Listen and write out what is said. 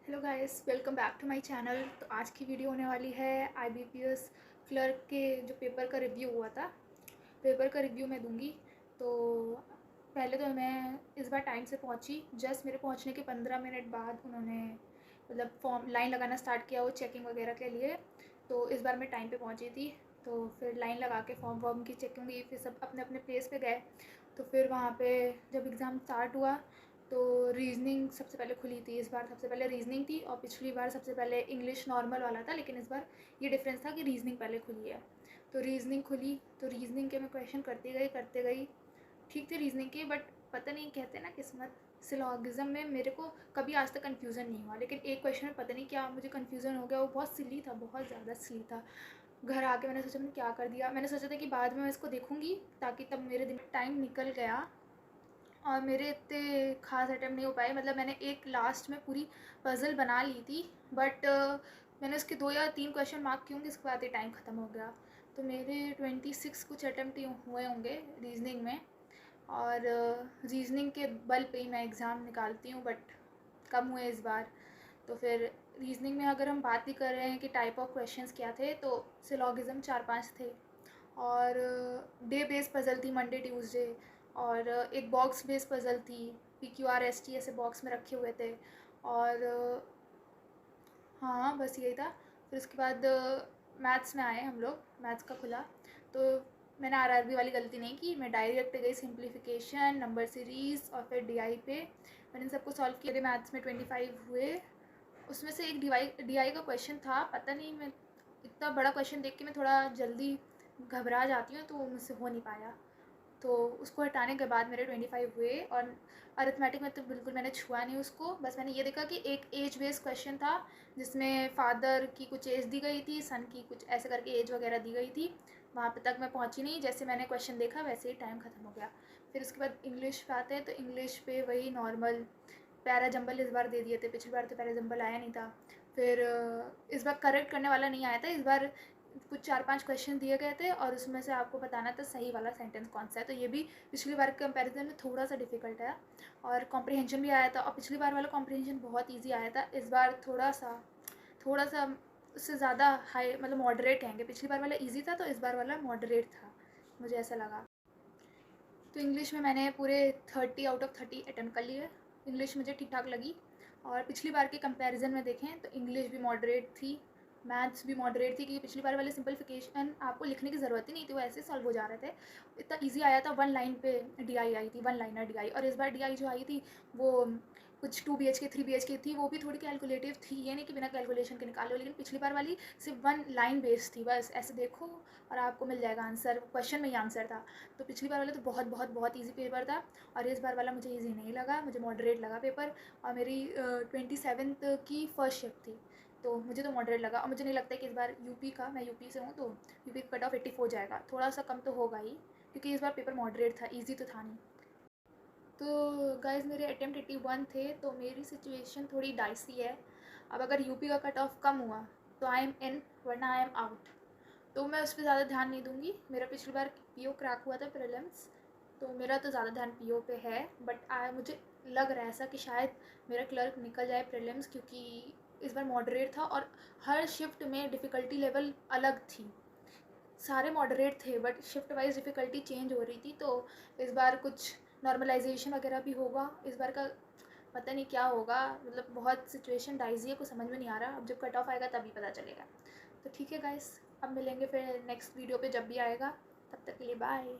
Hello guys, welcome back to my channel. तो आज की वीडियो होने वाली है आईबीपीएस क्लर्क के जो पेपर का रिव्यू हुआ था। पेपर का रिव्यू मैं दूंगी। तो पहले तो मैं इस बार टाइम से पहुंची। जस्ट मेरे पहुंचने के 15 मिनट बाद उन्होंने मतलब फॉर्म लाइन लगाना स्टार्ट किया वो चेकिंग वगैरह के लिए। तो इस बार मैं टाइम पे पहुंची थी। तो फिर लाइन लगा के फॉर्म वॉर्म की चेकिंग हुई, फिर सब अपने अपने प्लेस पे गए। तो फिर वहाँ पे जब एग्ज़ाम स्टार्ट हुआ तो रीजनिंग सबसे पहले खुली थी। इस बार सबसे पहले रीजनिंग थी और पिछली बार सबसे पहले इंग्लिश नॉर्मल वाला था, लेकिन इस बार ये डिफरेंस था कि रीजनिंग पहले खुली है। तो रीजनिंग खुली तो रीजनिंग के मैं क्वेश्चन करते गई। ठीक थे रीजनिंग के, बट पता नहीं, कहते ना किस्मत। सिलॉगिज्म में मेरे को कभी आज तक कन्फ्यूज़न नहीं हुआ, लेकिन एक क्वेश्चन में पता नहीं क्या मुझे कन्फ्यूज़न हो गया। वो बहुत सिली था, बहुत ज़्यादा सिली था। घर आके मैंने सोचा मैंने क्या कर दिया। मैंने सोचा था कि बाद में मैं इसको देखूँगी, ताकि तब मेरे दिन टाइम निकल गया और मेरे इतने खास अटैम्प्ट नहीं हो पाए। मतलब मैंने एक लास्ट में पूरी पज़ल बना ली थी, बट मैंने उसके 2 या 3 क्वेश्चन मार्क किए होंगे, इसके बाद ही टाइम ख़त्म हो गया। तो मेरे 26 कुछ अटैम्प्ट हुए होंगे रीजनिंग में। और रीजनिंग के बल पे ही मैं एग्ज़ाम निकालती हूँ, बट कम हुए इस बार। तो फिर रीजनिंग में अगर हम बात भी कर रहे हैं कि टाइप ऑफ क्वेश्चंस क्या थे, तो सिलॉगिज्म 4-5 थे। और डे बेस्ड पज़ल थी, मंडे ट्यूसडे। और एक बॉक्स बेस्ड पज़ल थी, PQRST ऐसे बॉक्स में रखे हुए थे। और हाँ, बस यही था। फिर उसके बाद मैथ्स में आए हम लोग, मैथ्स का खुला। तो मैंने आरआरबी वाली गलती नहीं की। मैं डायरेक्ट गई सिंप्लीफिकेशन, नंबर सीरीज़ और फिर डीआई पे। मैंने इन सबको सॉल्व किया। मेरे मैथ्स में 25 हुए। उसमें से एक डीआई का क्वेश्चन था, पता नहीं, मैं इतना बड़ा क्वेश्चन देख के मैं थोड़ा जल्दी घबरा जाती हूँ, तो वो मुझसे हो नहीं पाया। तो उसको हटाने के बाद मेरे 25 हुए। और अरिथमेटिक में तो बिल्कुल मैंने छुआ नहीं उसको। बस मैंने ये देखा कि एक एज बेस्ड क्वेश्चन था, जिसमें फादर की कुछ एज दी गई थी, सन की कुछ ऐसे करके एज वगैरह दी गई थी। वहाँ पे तक मैं पहुँची नहीं। जैसे मैंने क्वेश्चन देखा वैसे ही टाइम ख़त्म हो गया। फिर उसके बाद इंग्लिश पे आते हैं। तो इंग्लिश पे वही नॉर्मल पैरा जंबल इस बार दे दिए थे। पिछली बार तो पैरा जंबल आया नहीं था। फिर इस बार करेक्ट करने वाला नहीं आया था। इस बार कुछ 4-5 क्वेश्चन दिए गए थे और उसमें से आपको बताना था सही वाला सेंटेंस कौन सा है। तो ये भी पिछली बार के कंपैरिजन में थोड़ा सा डिफिकल्ट है। और कॉम्प्रिहेंशन भी आया था, और पिछली बार वाला कॉम्प्रिहेंशन बहुत ईजी आया था। इस बार थोड़ा सा उससे ज़्यादा हाई, मतलब मॉडरेट हैंगे। पिछली बार वाला ईजी था, तो इस बार वाला मॉडरेट था, मुझे ऐसा लगा। तो इंग्लिश में मैंने पूरे 30 आउट ऑफ 30 अटैम्प्ट कर लिए। इंग्लिश मुझे ठीक ठाक लगी। और पिछली बार के कंपैरिजन में देखें तो इंग्लिश भी मॉडरेट थी, मैथ्स भी मॉडरेट थी, क्योंकि पिछली बार वाले सिंपलिफिकेशन आपको लिखने की ज़रूरत ही नहीं थी, वो ऐसे सॉल्व हो जा रहे थे। इतना इजी आया था। 1 लाइन पे डीआई आई थी, 1 लाइनर डीआई। और इस बार डीआई जो आई थी वो कुछ 2 BHK 3 BHK थी। वो भी थोड़ी कैलकुलेटिव थी, ये नहीं कि बिना कैलकुलेशन के निकालो। लेकिन पिछली बार वाली सिर्फ 1 लाइन बेस्ड थी, बस ऐसे देखो और आपको मिल जाएगा आंसर, क्वेश्चन में ही आंसर था। तो पिछली बार वाला तो बहुत बहुत बहुत ईजी पेपर था, और इस बार वाला मुझे ईजी नहीं लगा, मुझे मॉडरेट लगा पेपर। और मेरी 27th की फर्स्ट शिफ्ट थी, तो मुझे तो मॉडरेट लगा। और मुझे नहीं लगता कि इस बार यूपी का, मैं यूपी से हूँ, तो यूपी का कट ऑफ 84 जाएगा। थोड़ा सा कम तो होगा ही, क्योंकि इस बार पेपर मॉडरेट था, ईजी तो था नहीं। तो गाइस, मेरे अटेम्प्ट 81 थे, तो मेरी सिचुएशन थोड़ी डाइसी है। अब अगर यूपी का कट ऑफ कम हुआ तो आई एम इन, वरना आई एम आउट। तो मैं उस पर ज़्यादा ध्यान नहीं दूंगी। मेरा पिछली बार पीओ क्रैक हुआ था, प्रीलिम्स। तो मेरा तो ज़्यादा ध्यान पीओ पे है। बट मुझे लग रहा है ऐसा कि शायद मेरा क्लर्क निकल जाए प्रीलिम्स, क्योंकि इस बार मॉडरेट था और हर शिफ्ट में डिफ़िकल्टी लेवल अलग थी। सारे मॉडरेट थे, but shift wise difficulty change हो रही थी। तो इस बार कुछ नॉर्मलाइजेशन वगैरह भी होगा इस बार का। पता नहीं क्या होगा, मतलब बहुत सिचुएशन डाइजी है, कुछ समझ में नहीं आ रहा। अब जब कट ऑफ आएगा तभी पता चलेगा। तो ठीक है गाइस, अब मिलेंगे फिर नेक्स्ट वीडियो पे जब भी आएगा। तब तक के लिए बाय।